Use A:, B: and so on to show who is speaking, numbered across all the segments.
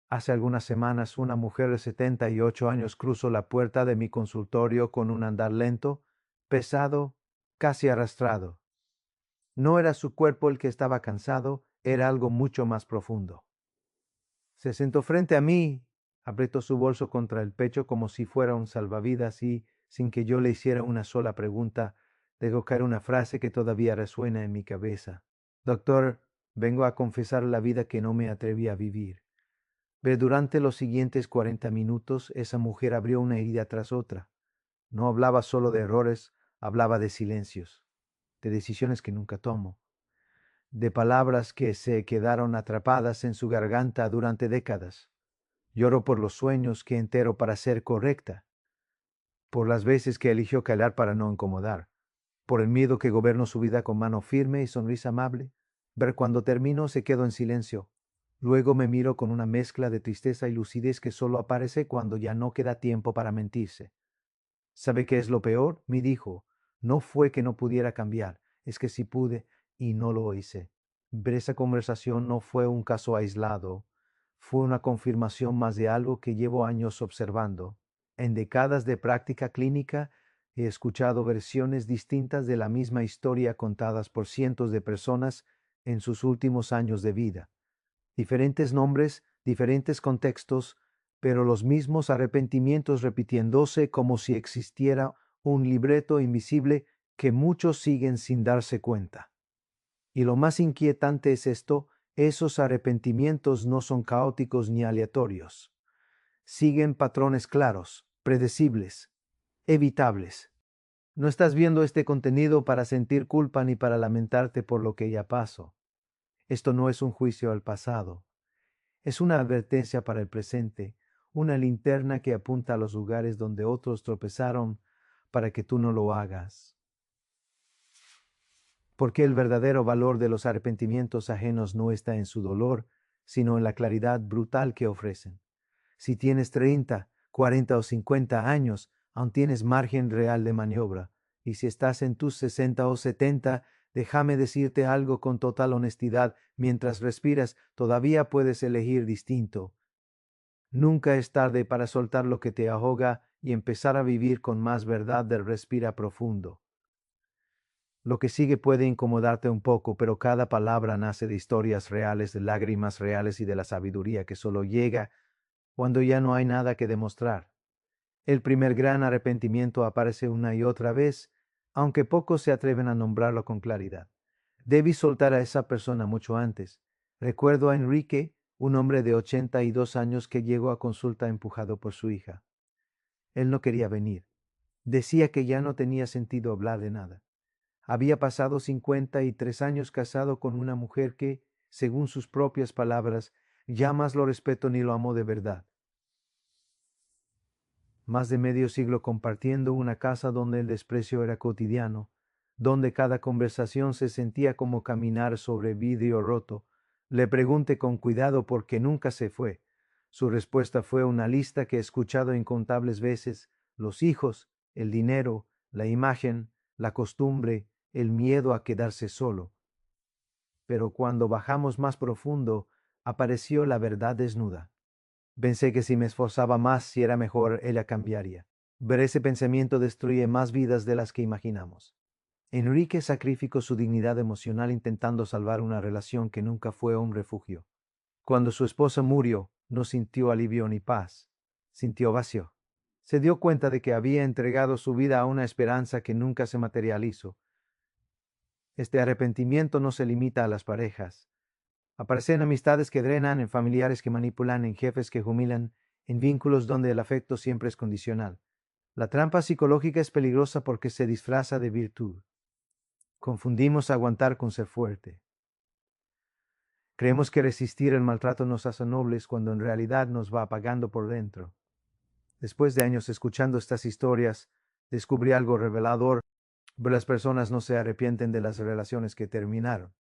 A: Hace algunas semanas una mujer de 78 años cruzó la puerta de mi consultorio con un andar lento, pesado, casi arrastrado. No era su cuerpo el que estaba cansado, era algo mucho más profundo. Se sentó frente a mí, apretó su bolso contra el pecho como si fuera un salvavidas y, sin que yo le hiciera una sola pregunta, dejó caer una frase que todavía resuena en mi cabeza. Doctor, vengo a confesar la vida que no me atreví a vivir. Pero durante los siguientes 40 minutos esa mujer abrió una herida tras otra. No hablaba solo de errores, hablaba de silencios, de decisiones que nunca tomo, de palabras que se quedaron atrapadas en su garganta durante décadas. Lloro por los sueños que entero para ser correcta, por las veces que eligió callar para no incomodar, por el miedo que gobernó su vida con mano firme y sonrisa amable. Ver cuando termino se quedó en silencio. Luego me miro con una mezcla de tristeza y lucidez que solo aparece cuando ya no queda tiempo para mentirse. ¿Sabe qué es lo peor? Me dijo. No fue que no pudiera cambiar, es que sí pude y no lo hice. Ver esa conversación no fue un caso aislado, fue una confirmación más de algo que llevo años observando. En décadas de práctica clínica he escuchado versiones distintas de la misma historia contadas por cientos de personas en sus últimos años de vida. Diferentes nombres, diferentes contextos, pero los mismos arrepentimientos repitiéndose como si existiera un libreto invisible que muchos siguen sin darse cuenta. Y lo más inquietante es esto, esos arrepentimientos no son caóticos ni aleatorios. Siguen patrones claros, predecibles, evitables. No estás viendo este contenido para sentir culpa ni para lamentarte por lo que ya pasó. Esto no es un juicio al pasado. Es una advertencia para el presente, una linterna que apunta a los lugares donde otros tropezaron para que tú no lo hagas. Porque el verdadero valor de los arrepentimientos ajenos no está en su dolor, sino en la claridad brutal que ofrecen. Si tienes 30, 40 o 50 años, aún tienes margen real de maniobra, y si estás en tus 60 o 70, déjame decirte algo con total honestidad, mientras respiras, todavía puedes elegir distinto. Nunca es tarde para soltar lo que te ahoga y empezar a vivir con más verdad del respira profundo. Lo que sigue puede incomodarte un poco, pero cada palabra nace de historias reales, de lágrimas reales y de la sabiduría que solo llega cuando ya no hay nada que demostrar. El primer gran arrepentimiento aparece una y otra vez, aunque pocos se atreven a nombrarlo con claridad. Debí soltar a esa persona mucho antes. Recuerdo a Enrique, un hombre de 82 años que llegó a consulta empujado por su hija. Él no quería venir. Decía que ya no tenía sentido hablar de nada. Había pasado 53 años casado con una mujer que, según sus propias palabras, ya más lo respetó ni lo amó de verdad. Más de medio siglo compartiendo una casa donde el desprecio era cotidiano, donde cada conversación se sentía como caminar sobre vidrio roto. Le pregunté con cuidado por qué nunca se fue. Su respuesta fue una lista que he escuchado incontables veces: los hijos, el dinero, la imagen, la costumbre, el miedo a quedarse solo. Pero cuando bajamos más profundo, apareció la verdad desnuda. Pensé que si me esforzaba más, si era mejor, ella cambiaría. Ver ese pensamiento destruye más vidas de las que imaginamos. Enrique sacrificó su dignidad emocional intentando salvar una relación que nunca fue un refugio. Cuando su esposa murió, no sintió alivio ni paz, sintió vacío. Se dio cuenta de que había entregado su vida a una esperanza que nunca se materializó. Este arrepentimiento no se limita a las parejas. Aparece en amistades que drenan, en familiares que manipulan, en jefes que humilan, en vínculos donde el afecto siempre es condicional. La trampa psicológica es peligrosa porque se disfraza de virtud. Confundimos aguantar con ser fuerte. Creemos que resistir el maltrato nos hace nobles cuando en realidad nos va apagando por dentro. Después de años escuchando estas historias, descubrí algo revelador. Las personas no se arrepienten de las relaciones que terminaron.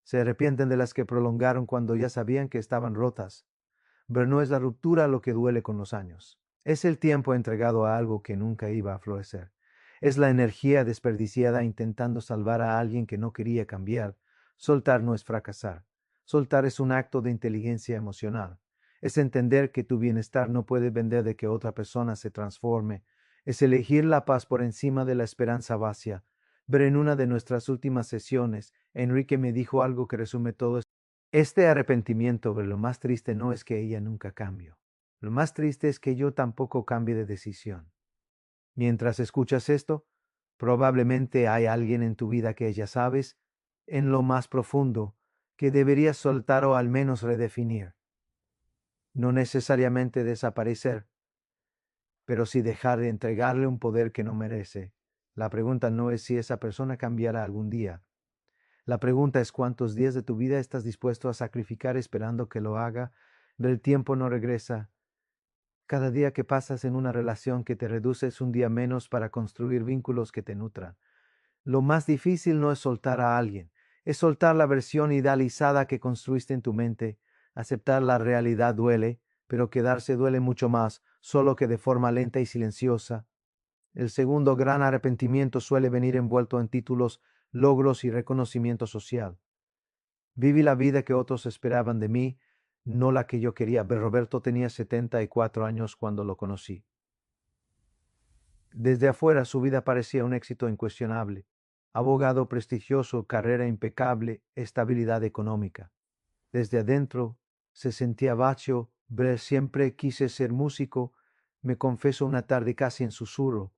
A: Se arrepienten de las que prolongaron cuando ya sabían que estaban rotas. Pero no es la ruptura lo que duele con los años. Es el tiempo entregado a algo que nunca iba a florecer. Es la energía desperdiciada intentando salvar a alguien que no quería cambiar. Soltar no es fracasar. Soltar es un acto de inteligencia emocional. Es entender que tu bienestar no puede depender de que otra persona se transforme. Es elegir la paz por encima de la esperanza vacía. Pero en una de nuestras últimas sesiones, Enrique me dijo algo que resume todo esto. Este arrepentimiento, pero lo más triste no es que ella nunca cambió. Lo más triste es que yo tampoco cambie de decisión. Mientras escuchas esto, probablemente hay alguien en tu vida que ya sabes, en lo más profundo, que deberías soltar o al menos redefinir. No necesariamente desaparecer, pero sí dejar de entregarle un poder que no merece. La pregunta no es si esa persona cambiará algún día. La pregunta es cuántos días de tu vida estás dispuesto a sacrificar esperando que lo haga. El tiempo no regresa. Cada día que pasas en una relación que te reduce es un día menos para construir vínculos que te nutran. Lo más difícil no es soltar a alguien, es soltar la versión idealizada que construiste en tu mente. Aceptar la realidad duele, pero quedarse duele mucho más, solo que de forma lenta y silenciosa. El segundo gran arrepentimiento suele venir envuelto en títulos, logros y reconocimiento social. Viví la vida que otros esperaban de mí, no la que yo quería. Roberto tenía 74 años cuando lo conocí. Desde afuera su vida parecía un éxito incuestionable. Abogado prestigioso, carrera impecable, estabilidad económica. Desde adentro se sentía vacío. Siempre quise ser músico, me confesó una tarde casi en susurro.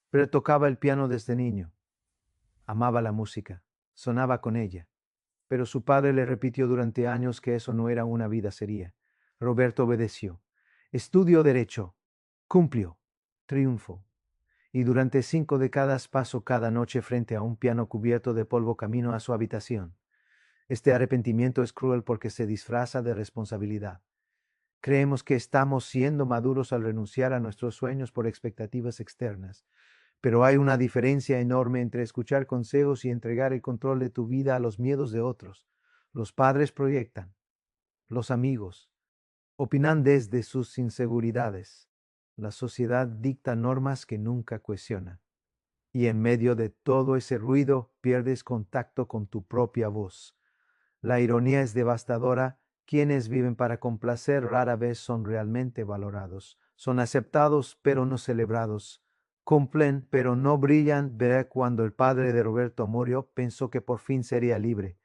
A: Pero tocaba el piano desde niño. Amaba la música, sonaba con ella. Pero su padre le repitió durante años que eso no era una vida seria. Roberto obedeció. Estudió derecho. Cumplió. Triunfo. Y durante 5 décadas pasó cada noche frente a un piano cubierto de polvo camino a su habitación. Este arrepentimiento es cruel porque se disfraza de responsabilidad. Creemos que estamos siendo maduros al renunciar a nuestros sueños por expectativas externas. Pero hay una diferencia enorme entre escuchar consejos y entregar el control de tu vida a los miedos de otros. Los padres proyectan, los amigos opinan desde sus inseguridades. La sociedad dicta normas que nunca cuestiona. Y en medio de todo ese ruido pierdes contacto con tu propia voz. La ironía es devastadora. Quienes viven para complacer rara vez son realmente valorados. Son aceptados pero no celebrados. Cumplen pero no brillan. Veré cuando el padre de Roberto murió pensó que por fin sería libre,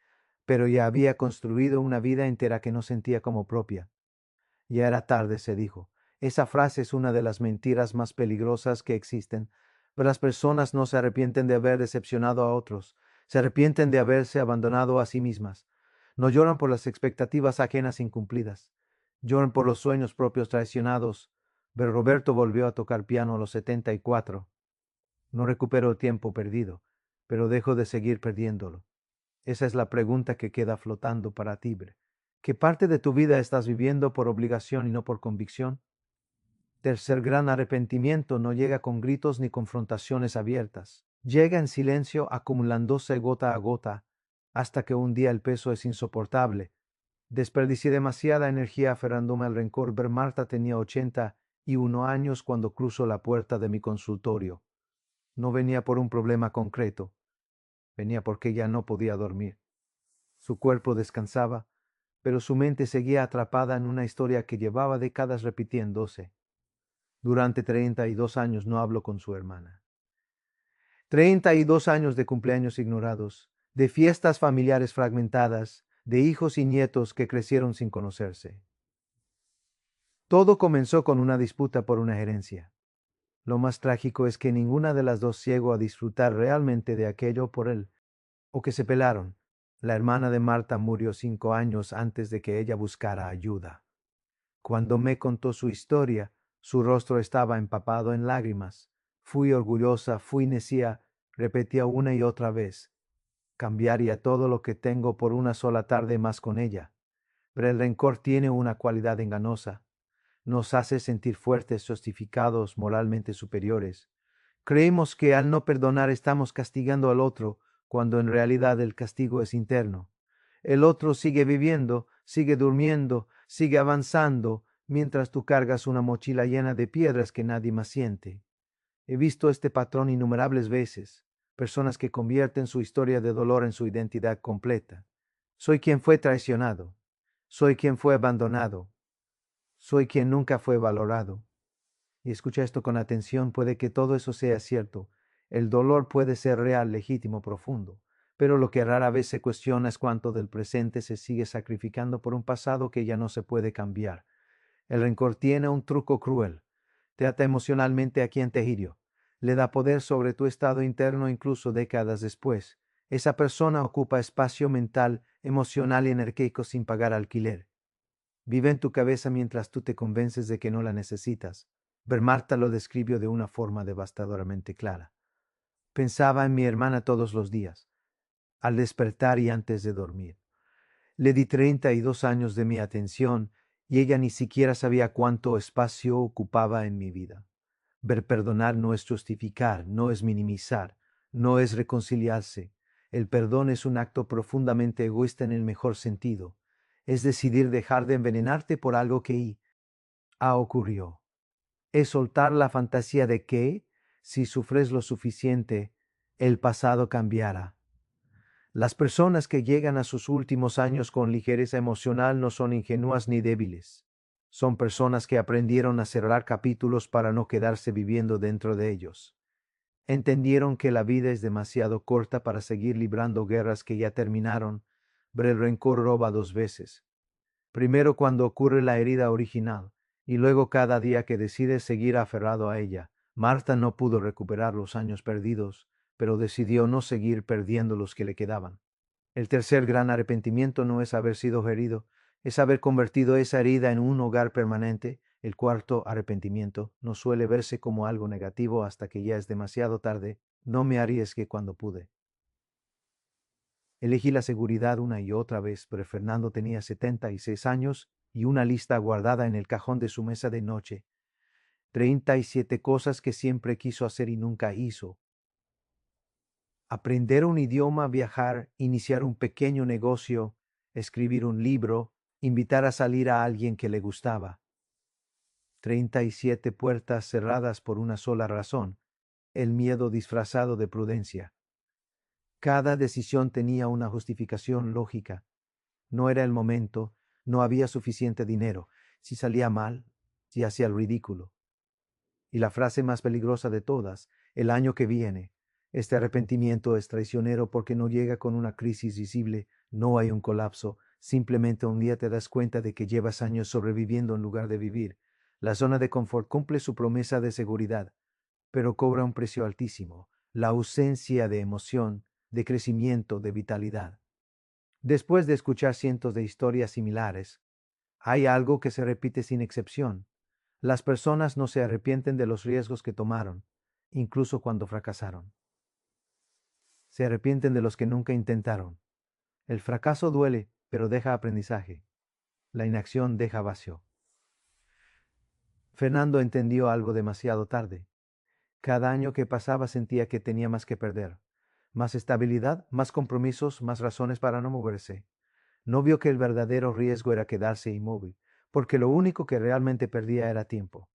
A: pero ya había construido una vida entera que no sentía como propia. Ya era tarde, se dijo. Esa frase es una de las mentiras más peligrosas que existen. Pero las personas no se arrepienten de haber decepcionado a otros, se arrepienten de haberse abandonado a sí mismas. No lloran por las expectativas ajenas incumplidas, lloran por los sueños propios traicionados. Pero Roberto volvió a tocar piano a los 74. No recuperó el tiempo perdido, pero dejó de seguir perdiéndolo. Esa es la pregunta que queda flotando para ti. ¿Qué parte de tu vida estás viviendo por obligación y no por convicción? Tercer gran arrepentimiento no llega con gritos ni confrontaciones abiertas. Llega en silencio, acumulándose gota a gota, hasta que un día el peso es insoportable. Desperdicié demasiada energía aferrándome al rencor. Marta tenía 81 años cuando cruzó la puerta de mi consultorio. No venía por un problema concreto. Venía porque ya no podía dormir. Su cuerpo descansaba, pero su mente seguía atrapada en una historia que llevaba décadas repitiéndose. Durante 32 años no habló con su hermana. 32 años de cumpleaños ignorados, de fiestas familiares fragmentadas, de hijos y nietos que crecieron sin conocerse. Todo comenzó con una disputa por una herencia. Lo más trágico es que ninguna de las dos llegó a disfrutar realmente de aquello por él, o que se pelaron. La hermana de Marta murió 5 años antes de que ella buscara ayuda. Cuando me contó su historia, su rostro estaba empapado en lágrimas. Fui orgullosa, fui necia, repetía una y otra vez. Cambiaría todo lo que tengo por una sola tarde más con ella. Pero el rencor tiene una cualidad engañosa. Nos hace sentir fuertes, justificados, moralmente superiores. Creemos que al no perdonar estamos castigando al otro, cuando en realidad el castigo es interno. El otro sigue viviendo, sigue durmiendo, sigue avanzando, mientras tú cargas una mochila llena de piedras que nadie más siente. He visto este patrón innumerables veces, personas que convierten su historia de dolor en su identidad completa. Soy quien fue traicionado, soy quien fue abandonado, Soy quien nunca fue valorado. Y escucha esto con atención, puede que todo eso sea cierto. El dolor puede ser real, legítimo, profundo, pero lo que rara vez se cuestiona es cuánto del presente se sigue sacrificando por un pasado que ya no se puede cambiar. El rencor tiene un truco cruel. Te ata emocionalmente a quien te hirió. Le da poder sobre tu estado interno incluso décadas después. Esa persona ocupa espacio mental, emocional y energético sin pagar alquiler. Vive en tu cabeza mientras tú te convences de que no la necesitas. Bermarta lo describió de una forma devastadoramente clara. Pensaba en mi hermana todos los días, al despertar y antes de dormir. Le di 32 años de mi atención y ella ni siquiera sabía cuánto espacio ocupaba en mi vida. Ver perdonar no es justificar, no es minimizar, no es reconciliarse. El perdón es un acto profundamente egoísta en el mejor sentido. Es decidir dejar de envenenarte por algo que ocurrió. Es soltar la fantasía de que, si sufres lo suficiente, el pasado cambiará. Las personas que llegan a sus últimos años con ligereza emocional no son ingenuas ni débiles. Son personas que aprendieron a cerrar capítulos para no quedarse viviendo dentro de ellos. Entendieron que la vida es demasiado corta para seguir librando guerras que ya terminaron, pero el rencor roba dos veces. Primero cuando ocurre la herida original, y luego cada día que decides seguir aferrado a ella. Marta no pudo recuperar los años perdidos, pero decidió no seguir perdiendo los que le quedaban. El tercer gran arrepentimiento no es haber sido herido, es haber convertido esa herida en un hogar permanente. El cuarto arrepentimiento no suele verse como algo negativo hasta que ya es demasiado tarde. No me arriesgué cuando pude. Elegí la seguridad una y otra vez, pero Fernando tenía 76 años y una lista guardada en el cajón de su mesa de noche. 37 cosas que siempre quiso hacer y nunca hizo. Aprender un idioma, viajar, iniciar un pequeño negocio, escribir un libro, invitar a salir a alguien que le gustaba. 37 puertas cerradas por una sola razón, el miedo disfrazado de prudencia. Cada decisión tenía una justificación lógica. No era el momento, no había suficiente dinero, si salía mal, si hacía el ridículo. Y la frase más peligrosa de todas, el año que viene. Este arrepentimiento es traicionero porque no llega con una crisis visible, no hay un colapso, simplemente un día te das cuenta de que llevas años sobreviviendo en lugar de vivir. La zona de confort cumple su promesa de seguridad, pero cobra un precio altísimo, la ausencia de emoción, de crecimiento, de vitalidad. Después de escuchar cientos de historias similares, hay algo que se repite sin excepción. Las personas no se arrepienten de los riesgos que tomaron, incluso cuando fracasaron. Se arrepienten de los que nunca intentaron. El fracaso duele, pero deja aprendizaje. La inacción deja vacío. Fernando entendió algo demasiado tarde. Cada año que pasaba sentía que tenía más que perder. Más estabilidad, más compromisos, más razones para no moverse. No vio que el verdadero riesgo era quedarse inmóvil, porque lo único que realmente perdía era tiempo.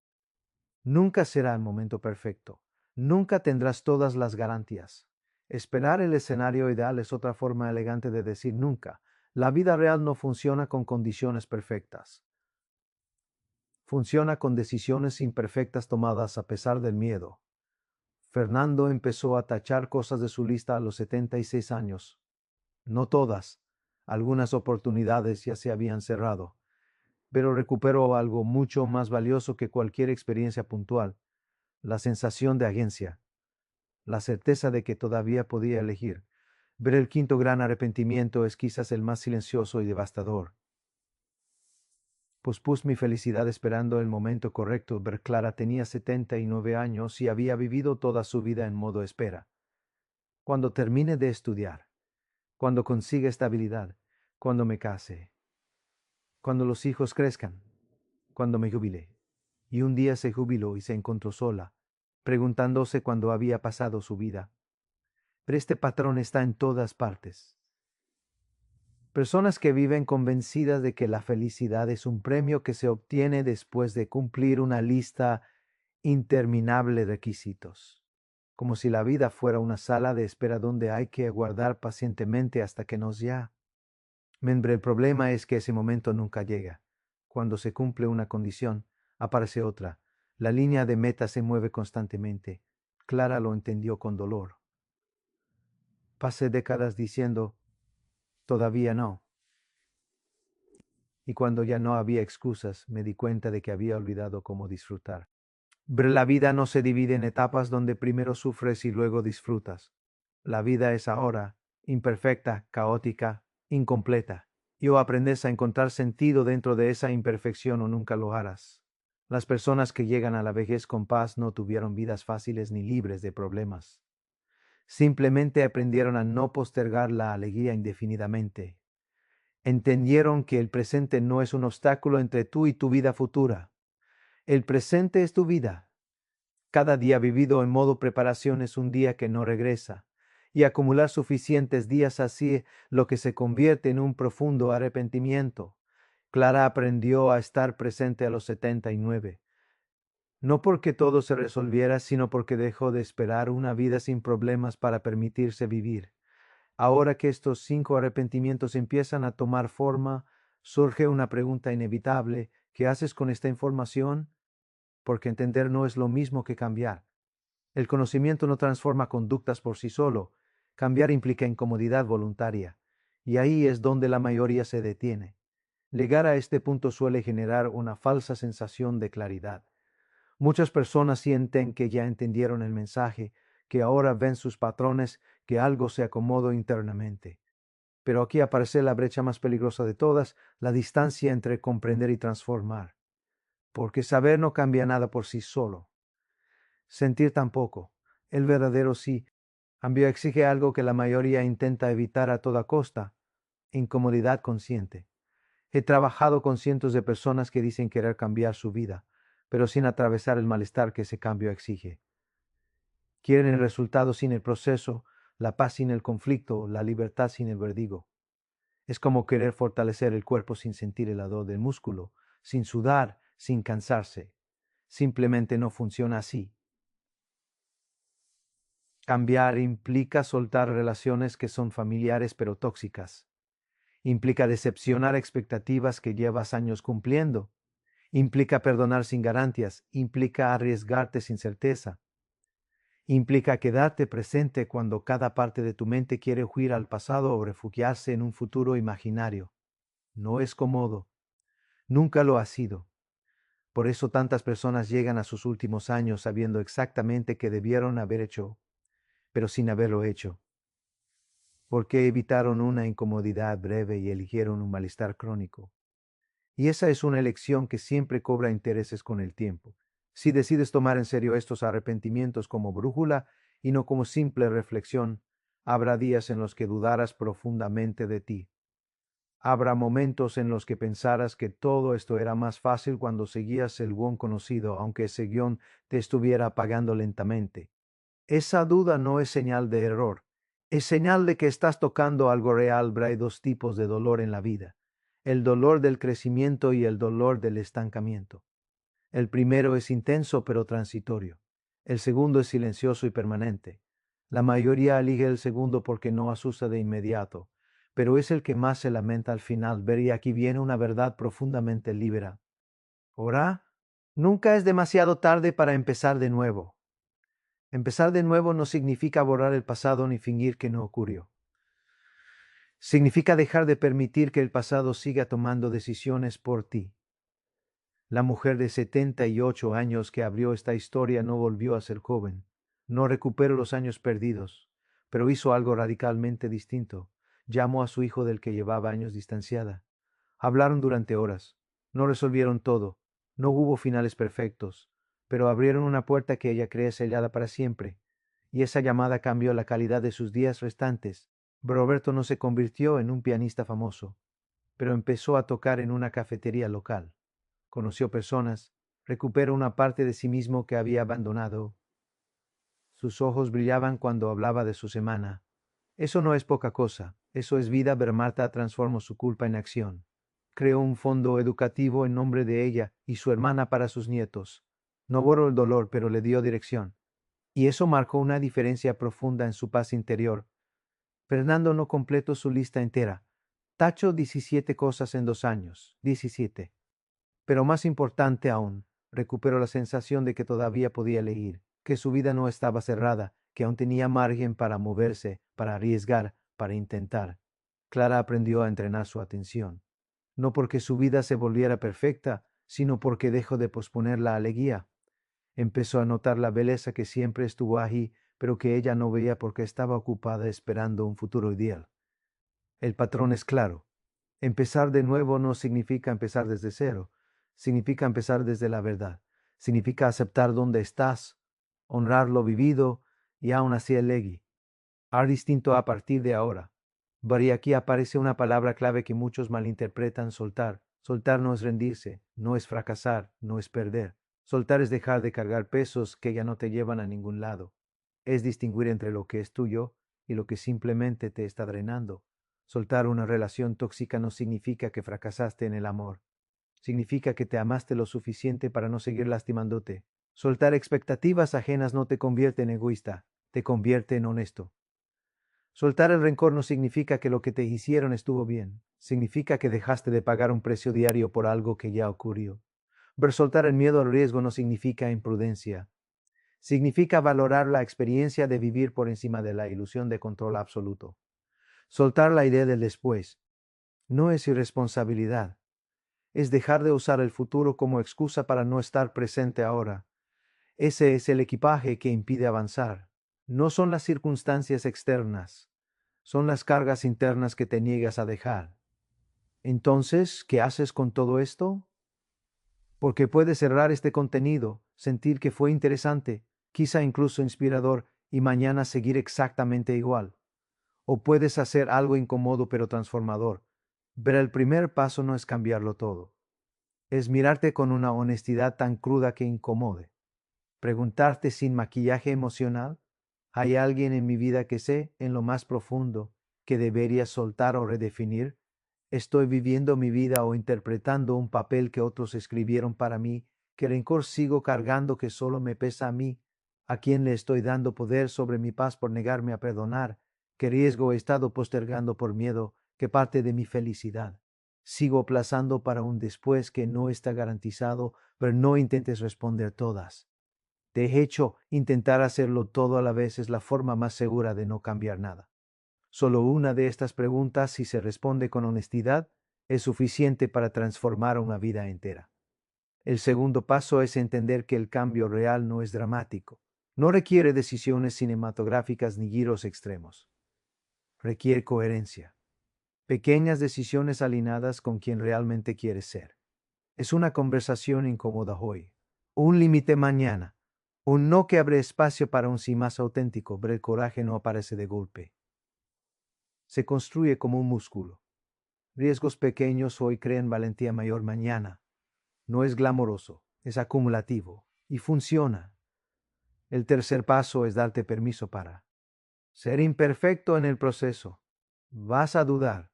A: Nunca será el momento perfecto. Nunca tendrás todas las garantías. Esperar el escenario ideal es otra forma elegante de decir nunca. La vida real no funciona con condiciones perfectas. Funciona con decisiones imperfectas tomadas a pesar del miedo. Fernando empezó a tachar cosas de su lista a los 76 años. No todas. Algunas oportunidades ya se habían cerrado. Pero recuperó algo mucho más valioso que cualquier experiencia puntual: la sensación de agencia, la certeza de que todavía podía elegir. Ver el quinto gran arrepentimiento es quizás el más silencioso y devastador. Pospuse mi felicidad esperando el momento correcto. Ver Clara tenía 79 años y había vivido toda su vida en modo espera. Cuando termine de estudiar, cuando consiga estabilidad, cuando me case, cuando los hijos crezcan, cuando me jubile. Y un día se jubiló y se encontró sola, preguntándose cuándo había pasado su vida. Pero este patrón está en todas partes. Personas que viven convencidas de que la felicidad es un premio que se obtiene después de cumplir una lista interminable de requisitos, como si la vida fuera una sala de espera donde hay que aguardar pacientemente hasta que nos ya. El problema es que ese momento nunca llega. Cuando se cumple una condición, aparece otra. La línea de meta se mueve constantemente. Clara lo entendió con dolor. Pasé décadas diciendo, todavía no. Y cuando ya no había excusas, me di cuenta de que había olvidado cómo disfrutar. La vida no se divide en etapas donde primero sufres y luego disfrutas. La vida es ahora, imperfecta, caótica, incompleta. Y o aprendes a encontrar sentido dentro de esa imperfección o nunca lo harás. Las personas que llegan a la vejez con paz no tuvieron vidas fáciles ni libres de problemas. Simplemente aprendieron a no postergar la alegría indefinidamente. Entendieron que el presente no es un obstáculo entre tú y tu vida futura. El presente es tu vida. Cada día vivido en modo preparación es un día que no regresa, y acumular suficientes días así lo que se convierte en un profundo arrepentimiento. Clara aprendió a estar presente a los 79, no porque todo se resolviera, sino porque dejó de esperar una vida sin problemas para permitirse vivir. Ahora que estos 5 arrepentimientos empiezan a tomar forma, surge una pregunta inevitable: ¿qué haces con esta información? Porque entender no es lo mismo que cambiar. El conocimiento no transforma conductas por sí solo. Cambiar implica incomodidad voluntaria, y ahí es donde la mayoría se detiene. Llegar a este punto suele generar una falsa sensación de claridad. Muchas personas sienten que ya entendieron el mensaje, que ahora ven sus patrones, que algo se acomodó internamente. Pero aquí aparece la brecha más peligrosa de todas, la distancia entre comprender y transformar. Porque saber no cambia nada por sí solo. Sentir tampoco. El verdadero sí. Cambio exige algo que la mayoría intenta evitar a toda costa: incomodidad consciente. He trabajado con cientos de personas que dicen querer cambiar su vida, pero sin atravesar el malestar que ese cambio exige. Quieren el resultado sin el proceso, la paz sin el conflicto, la libertad sin el vertigo. Es como querer fortalecer el cuerpo sin sentir el ardor del músculo, sin sudar, sin cansarse. Simplemente no funciona así. Cambiar implica soltar relaciones que son familiares pero tóxicas. Implica decepcionar expectativas que llevas años cumpliendo. Implica perdonar sin garantías. Implica arriesgarte sin certeza. Implica quedarte presente cuando cada parte de tu mente quiere huir al pasado o refugiarse en un futuro imaginario. No es cómodo. Nunca lo ha sido. Por eso tantas personas llegan a sus últimos años sabiendo exactamente qué debieron haber hecho, pero sin haberlo hecho. Porque evitaron una incomodidad breve y eligieron un malestar crónico. Y esa es una elección que siempre cobra intereses con el tiempo. Si decides tomar en serio estos arrepentimientos como brújula y no como simple reflexión, habrá días en los que dudarás profundamente de ti. Habrá momentos en los que pensarás que todo esto era más fácil cuando seguías el guión conocido, aunque ese guión te estuviera apagando lentamente. Esa duda no es señal de error, es señal de que estás tocando algo real. Hay dos tipos de dolor en la vida: el dolor del crecimiento y el dolor del estancamiento. El primero es intenso pero transitorio. El segundo es silencioso y permanente. La mayoría elige el segundo porque no asusta de inmediato, pero es el que más se lamenta al final. Ver, y aquí viene una verdad profundamente libera. Ahora, nunca es demasiado tarde para empezar de nuevo. Empezar de nuevo no significa borrar el pasado ni fingir que no ocurrió. Significa dejar de permitir que el pasado siga tomando decisiones por ti. La mujer de 78 años que abrió esta historia no volvió a ser joven, no recuperó los años perdidos, pero hizo algo radicalmente distinto. Llamó a su hijo del que llevaba años distanciada. Hablaron durante horas. No resolvieron todo. No hubo finales perfectos, pero abrieron una puerta que ella cree sellada para siempre. Y esa llamada cambió la calidad de sus días restantes. Roberto no se convirtió en un pianista famoso, pero empezó a tocar en una cafetería local. Conoció personas, recuperó una parte de sí mismo que había abandonado. Sus ojos brillaban cuando hablaba de su semana. Eso no es poca cosa, eso es vida. Marta transformó su culpa en acción. Creó un fondo educativo en nombre de ella y su hermana para sus nietos. No borró el dolor, pero le dio dirección. Y eso marcó una diferencia profunda en su paz interior. Fernando no completó su lista entera. Tacho 17 cosas en 2 años. 17. Pero más importante aún, recuperó la sensación de que todavía podía elegir, que su vida no estaba cerrada, que aún tenía margen para moverse, para arriesgar, para intentar. Clara aprendió a entrenar su atención, no porque su vida se volviera perfecta, sino porque dejó de posponer la alegría. Empezó a notar la belleza que siempre estuvo allí, pero que ella no veía porque estaba ocupada esperando un futuro ideal. El patrón es claro. Empezar de nuevo no significa empezar desde cero, significa empezar desde la verdad, significa aceptar dónde estás, honrar lo vivido y aún así elegir. Har distinto a partir de ahora. Pero y aquí aparece una palabra clave que muchos malinterpretan: soltar. Soltar no es rendirse, no es fracasar, no es perder. Soltar es dejar de cargar pesos que ya no te llevan a ningún lado. Es distinguir entre lo que es tuyo y lo que simplemente te está drenando. Soltar una relación tóxica no significa que fracasaste en el amor. Significa que te amaste lo suficiente para no seguir lastimándote. Soltar expectativas ajenas no te convierte en egoísta, te convierte en honesto. Soltar el rencor no significa que lo que te hicieron estuvo bien. Significa que dejaste de pagar un precio diario por algo que ya ocurrió. Pero soltar el miedo al riesgo no significa imprudencia. Significa valorar la experiencia de vivir por encima de la ilusión de control absoluto. Soltar la idea del después no es irresponsabilidad. Es dejar de usar el futuro como excusa para no estar presente ahora. Ese es el equipaje que impide avanzar. No son las circunstancias externas, son las cargas internas que te niegas a dejar. Entonces, ¿qué haces con todo esto? Porque puedes cerrar este contenido, sentir que fue interesante, quizá incluso inspirador, y mañana seguir exactamente igual. O puedes hacer algo incómodo pero transformador. Pero el primer paso no es cambiarlo todo. Es mirarte con una honestidad tan cruda que incomode. Preguntarte sin maquillaje emocional: ¿hay alguien en mi vida que sé, en lo más profundo, que debería soltar o redefinir? ¿Estoy viviendo mi vida o interpretando un papel que otros escribieron para mí? ¿Qué rencor sigo cargando que solo me pesa a mí? ¿A quién le estoy dando poder sobre mi paz por negarme a perdonar? ¿Qué riesgo he estado postergando por miedo? ¿Qué parte de mi felicidad sigo aplazando para un después que no está garantizado? Pero no intentes responder todas. De hecho, intentar hacerlo todo a la vez es la forma más segura de no cambiar nada. Solo una de estas preguntas, si se responde con honestidad, es suficiente para transformar una vida entera. El segundo paso es entender que el cambio real no es dramático. No requiere decisiones cinematográficas ni giros extremos. Requiere coherencia. Pequeñas decisiones alineadas con quien realmente quieres ser. Es una conversación incómoda hoy, un límite mañana, un no que abre espacio para un sí más auténtico, pero el coraje no aparece de golpe. Se construye como un músculo. Riesgos pequeños hoy crean valentía mayor mañana. No es glamoroso, es acumulativo y funciona. El tercer paso es darte permiso para ser imperfecto en el proceso. Vas a dudar,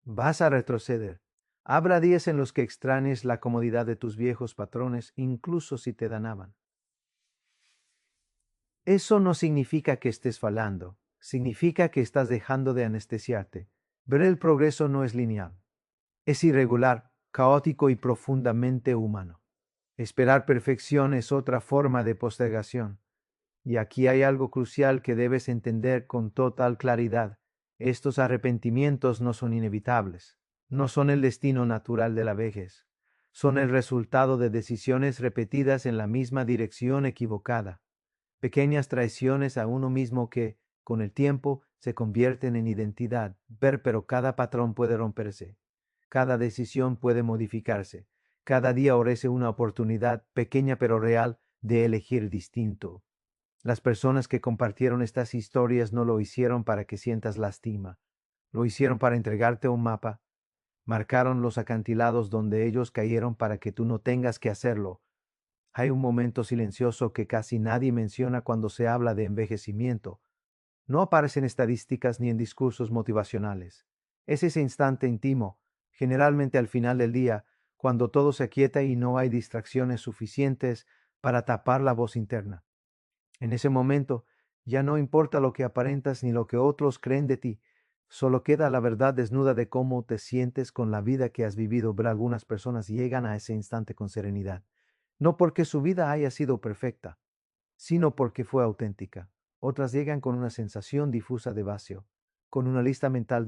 A: vas a retroceder. Habrá días en los que extrañes la comodidad de tus viejos patrones, incluso si te danaban. Eso no significa que estés fallando, significa que estás dejando de anestesiarte. Ver el progreso no es lineal. Es irregular, caótico y profundamente humano. Esperar perfección es otra forma de postergación. Y aquí hay algo crucial que debes entender con total claridad. Estos arrepentimientos no son inevitables, no son el destino natural de la vejez, son el resultado de decisiones repetidas en la misma dirección equivocada, pequeñas traiciones a uno mismo que, con el tiempo, se convierten en identidad. Pero cada patrón puede romperse, cada decisión puede modificarse, cada día ofrece una oportunidad, pequeña pero real, de elegir distinto. Las personas que compartieron estas historias no lo hicieron para que sientas lástima, lo hicieron para entregarte un mapa. Marcaron los acantilados donde ellos cayeron para que tú no tengas que hacerlo. Hay un momento silencioso que casi nadie menciona cuando se habla de envejecimiento. No aparece en estadísticas ni en discursos motivacionales. Es ese instante íntimo, generalmente al final del día, cuando todo se aquieta y no hay distracciones suficientes para tapar la voz interna. En ese momento, ya no importa lo que aparentas ni lo que otros creen de ti. Solo queda la verdad desnuda de cómo te sientes con la vida que has vivido, pero algunas personas llegan a ese instante con serenidad, no porque su vida haya sido perfecta, sino porque fue auténtica. Otras llegan con una sensación difusa de vacío, con una lista mental